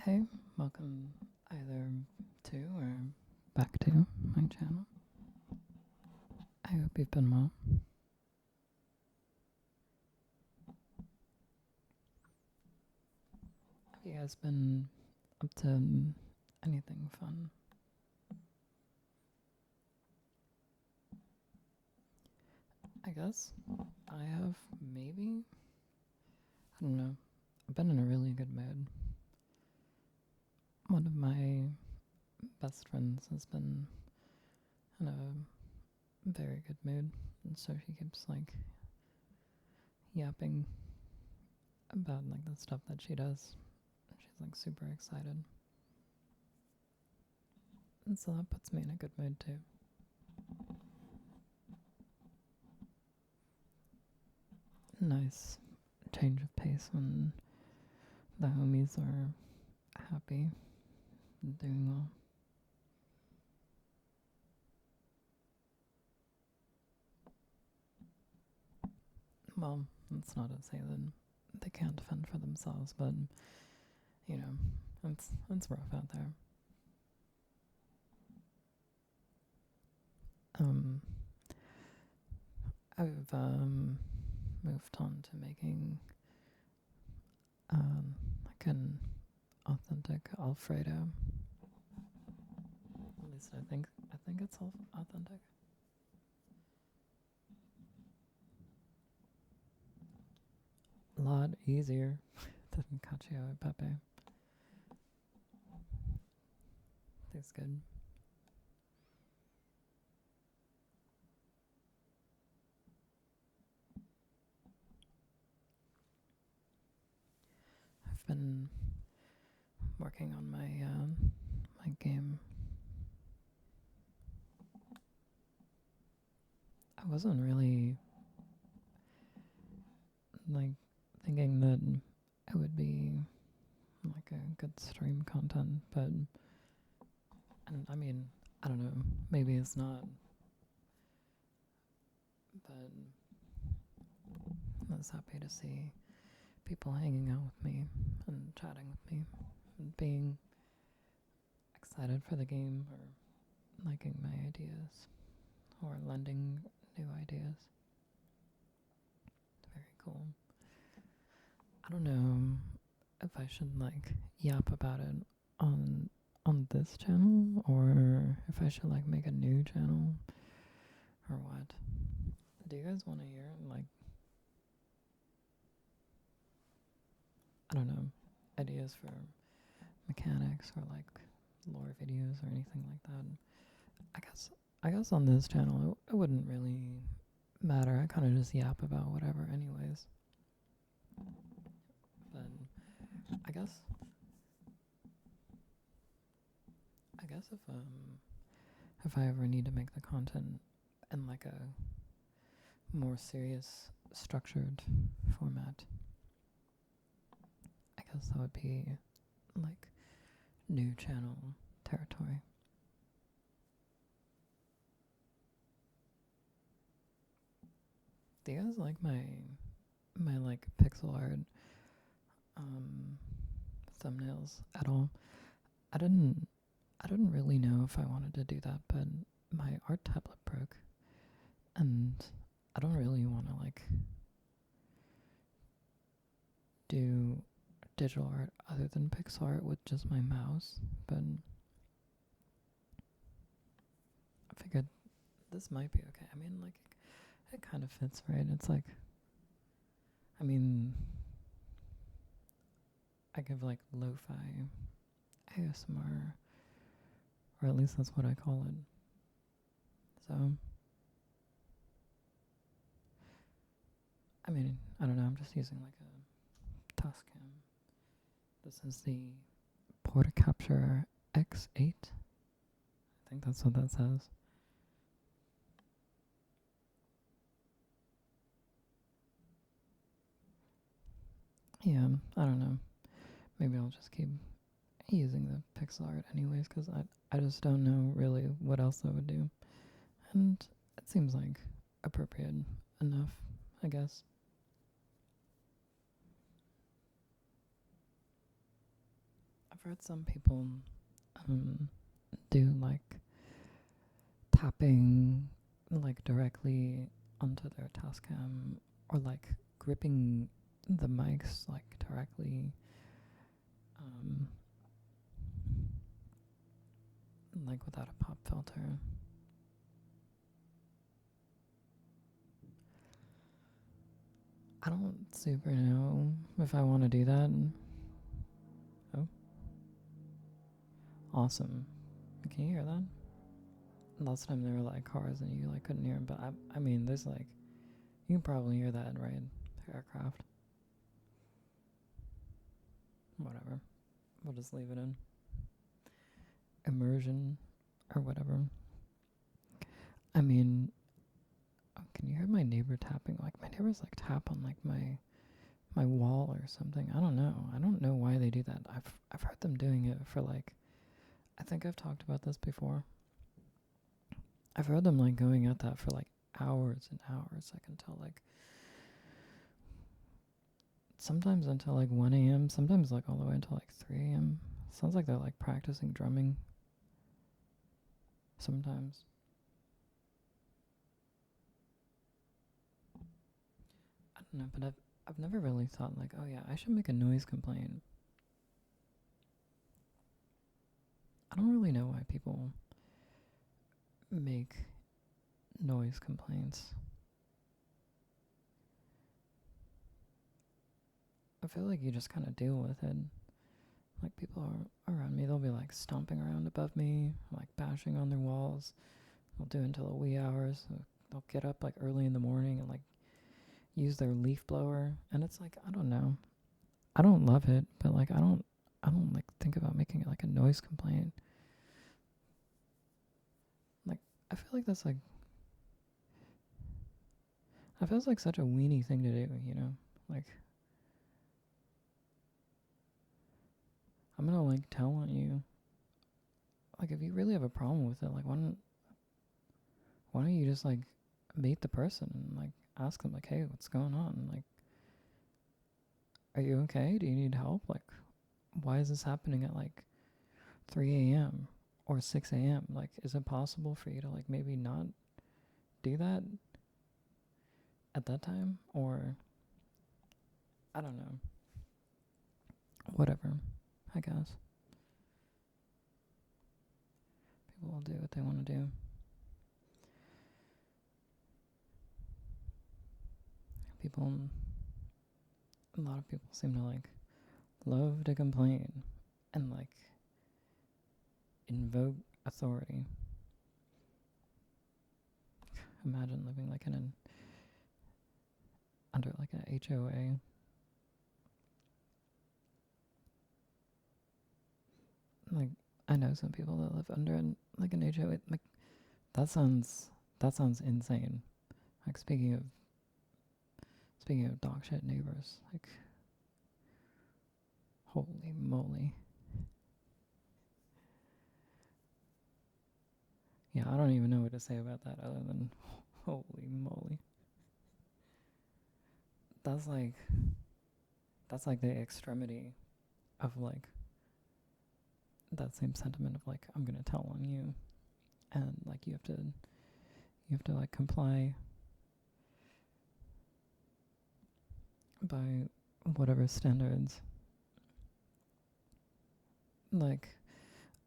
Hey, welcome either to or back to my channel. I hope you've been well. Have you guys been up to anything fun? I guess I have, maybe. I don't know. I've been in a really good mood. One of my best friends has been in a very good mood, and so she keeps yapping about the stuff that she does. She's super excited. And so that puts me in a good mood too. Nice change of pace when the homies are happy and doing well. Well, that's not to say that they can't fend for themselves, but you know, it's rough out there. I've moved on to making like an authentic Alfredo. At least I think it's authentic. A lot easier than cacio e pepe. Tastes good. I've been working on my game. I wasn't really thinking that it would be a good stream content, but and I mean, I don't know, maybe it's not, but I was happy to see people hanging out with me and chatting with me and being excited for the game or liking my ideas or lending new ideas. It's very cool. I don't know if I should yap about it on this channel or if I should make a new channel or what. Do you guys want to hear I don't know, ideas for mechanics or lore videos or anything like that? I guess on this channel it wouldn't really matter. I kind of just yap about whatever anyways. But I guess if I ever need to make the content in a more serious structured format, I guess that would be new channel territory. Do you guys like my pixel art thumbnails at all? I didn't I didn't really know if I wanted to do that, but my art tablet broke, and I don't really want to do digital art other than pixel art with just my mouse. But I figured this might be okay. I mean, it kind of fits, right? It's I mean, I give lo-fi ASMR, or at least that's what I call it. So, I mean, I don't know. I'm just using a Tascam. This is the Portacapture X8. I think that's what that says. Yeah, I don't know. Maybe I'll just keep using the pixel art anyways, because I just don't know really what else I would do. And it seems appropriate enough, I guess. I heard some people um, do like tapping like directly onto their Tascam, or like gripping the mics like directly, um, like without a pop filter. I don't super know if I want to do that. Oh, awesome. Can you hear that? Last time there were like cars and you like couldn't hear them, but I mean, there's like, you can probably hear that, right? Aircraft. Whatever. We'll just leave it in. Immersion or whatever. I mean, oh, can you hear my neighbor tapping? Like my neighbors like tap on like my wall or something. I don't know. I don't know why they do that. I've heard them doing it for like, I think I've talked about this before. I've heard them like going at that for like hours and hours. I can tell like sometimes until like 1 a.m. Sometimes like all the way until like 3 a.m. Sounds like they're like practicing drumming. Sometimes. I don't know, but I've never really thought like, oh yeah, I should make a noise complaint. I don't really know why people make noise complaints. I feel like you just kind of deal with it. Like people are around me, they'll be like stomping around above me, like bashing on their walls. They'll do it until the wee hours. They'll get up like early in the morning and like use their leaf blower, and it's like, I don't know. I don't love it, but like I don't like think about making it like a noise complaint. Like I feel like that's like that feels like such a weenie thing to do, you know? Like I'm gonna like tell on you. Like if you really have a problem with it, like why don't you just like meet the person and like ask them like, hey, what's going on? Like, are you okay? Do you need help? Like, why is this happening at like 3 a.m. or 6 a.m.? Like, is it possible for you to like maybe not do that at that time? Or I don't know. Whatever, I guess. People will do what they want to do. People, a lot of people seem to like love to complain and like invoke authority. Imagine living like in an under like an HOA. Like I know some people that live under like an HOA. Like that sounds insane. Like speaking of dog shit neighbors, like holy moly. Yeah, I don't even know what to say about that other than holy moly. That's like the extremity of like that same sentiment of like I'm gonna tell on you, and like you have to like comply by whatever standards. Like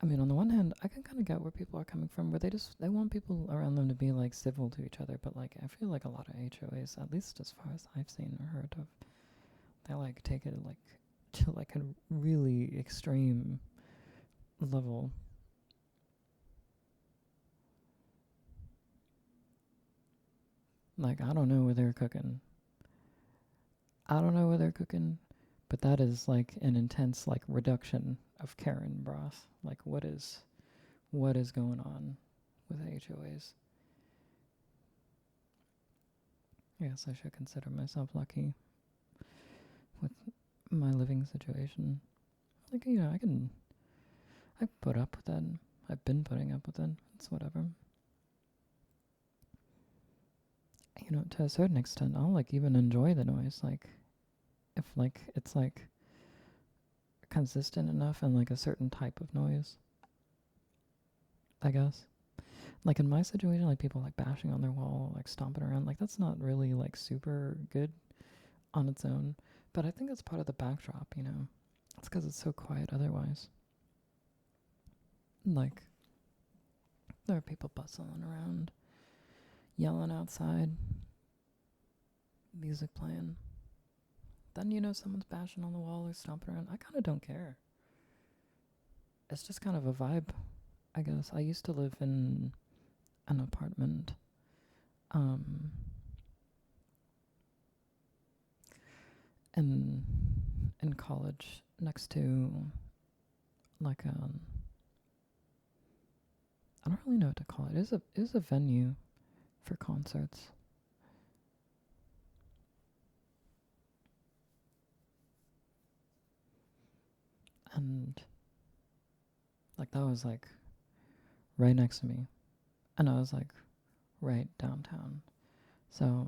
I mean, on the one hand, I can kind of get where people are coming from, where they want people around them to be like civil to each other, but like I feel like a lot of HOAs, at least as far as I've seen or heard of, they like take it like to like a really extreme level. Like I don't know what they're cooking. I don't know what they're cooking, but that is like an intense like reduction of Karen broth. Like what is going on with HOAs? I guess I should consider myself lucky with my living situation. Like, you know, I put up with it. I've been putting up with it. It's whatever. You know, to a certain extent, I'll like even enjoy the noise. Like, if like it's like consistent enough and like a certain type of noise, I guess. Like in my situation, like people like bashing on their wall, like stomping around, like that's not really like super good on its own. But I think it's part of the backdrop, you know. It's because it's so quiet otherwise. Like there are people bustling around, yelling outside, music playing. Then you know someone's bashing on the wall or stomping around. I kind of don't care. It's just kind of a vibe, I guess. I used to live in an apartment um, in college next to like I don't really know what to call it. It is a venue for concerts. And like that was like right next to me. And I was like right downtown. So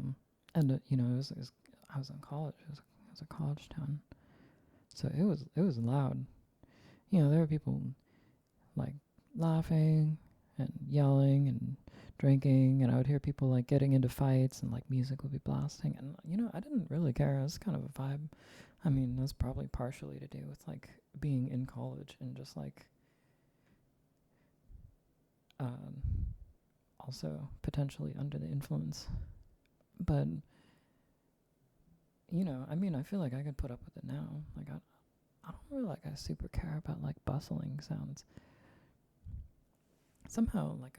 and you know it was I was in college. It was a college town. So it was loud. You know, there were people like laughing and yelling and drinking, and I would hear people like getting into fights, and like music would be blasting, and you know I didn't really care. It was kind of a vibe. I mean, that's probably partially to do with like being in college and just like um, also potentially under the influence. But you know, I mean, I feel like I could put up with it now. Like I don't really like I super care about like bustling sounds. Somehow like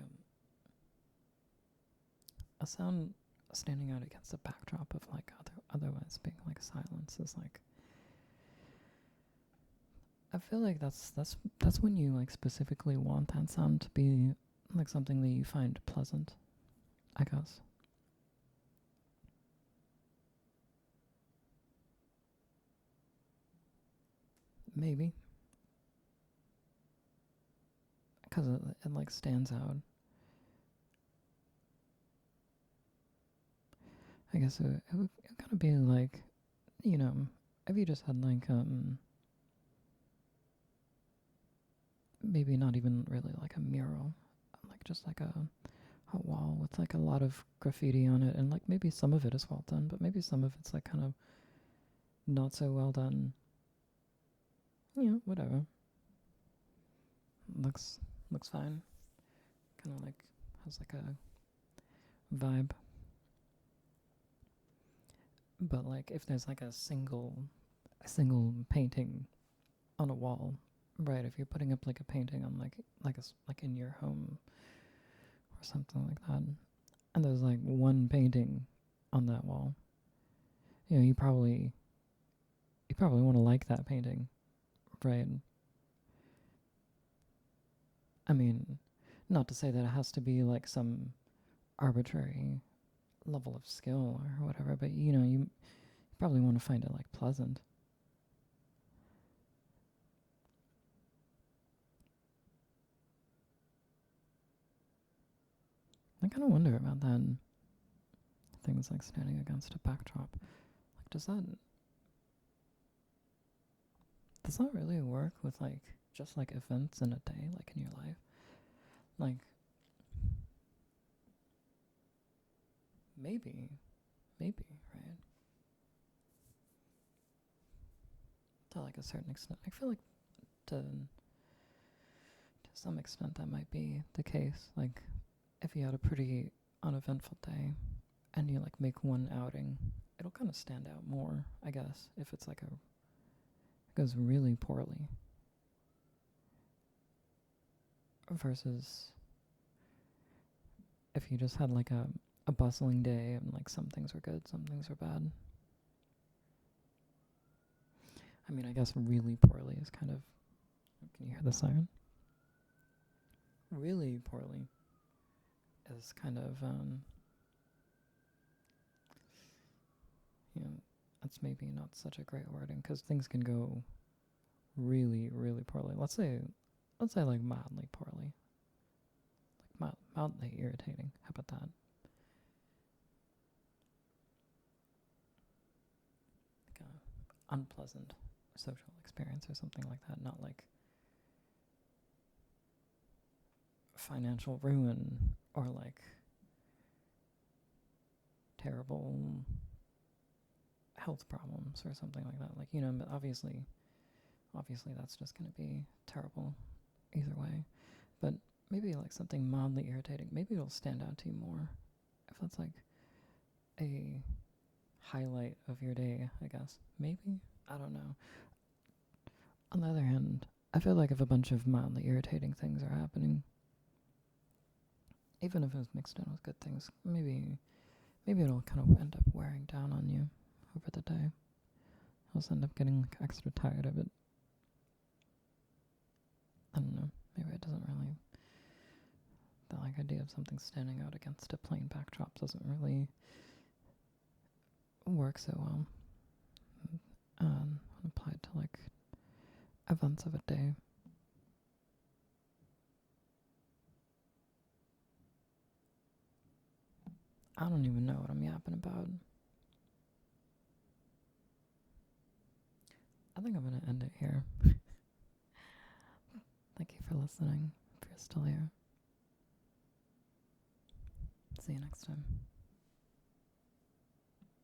a sound standing out against the backdrop of like otherwise being like silence is like I feel like that's when you like specifically want that sound to be like something that you find pleasant, I guess. Maybe because it like stands out. I guess it would kind of be like, you know, if you just had like maybe not even really like a mural, like just like a wall with like a lot of graffiti on it, and like maybe some of it is well done, but maybe some of it's like kind of not so well done. You know, whatever. Looks looks fine. Kind of like has like a vibe. But like if there's like a single painting on a wall, right? If you're putting up like a painting on like in your home or something like that, and there's like one painting on that wall, you know, you probably want to like that painting, right? I mean, not to say that it has to be like some arbitrary level of skill or whatever, but you know, you probably want to find it like pleasant. I kind of wonder about that. Things like standing against a backdrop. Like, does that really work with like just like events in a day, like in your life? Like, maybe, maybe, right? To like a certain extent, I feel like to some extent that might be the case. Like, if you had a pretty uneventful day and you like make one outing, it'll kind of stand out more, I guess. If it's like it goes really poorly versus if you just had like a bustling day and like some things were good, some things were bad. I mean, I guess really poorly is kind of. Can you hear the siren? Really poorly is kind of you know, that's maybe not such a great wording because things can go really, really poorly. Let's say like mildly poorly, like mildly irritating. How about that? Like a unpleasant social experience or something like that, not like financial ruin or like terrible health problems or something like that. Like, you know, but obviously that's just going to be terrible either way. But maybe like something mildly irritating, maybe it'll stand out to you more if that's like a highlight of your day, I guess. Maybe? I don't know. On the other hand, I feel like if a bunch of mildly irritating things are happening, even if it's mixed in with good things, maybe it'll kind of end up wearing down on you over the day. You'll end up getting like extra tired of it. I don't know. Maybe it doesn't really. The like idea of something standing out against a plain backdrop doesn't really work so well. When applied to like events of a day. I don't even know what I'm yapping about. I think I'm going to end it here. Thank you for listening, if you're still here. See you next time.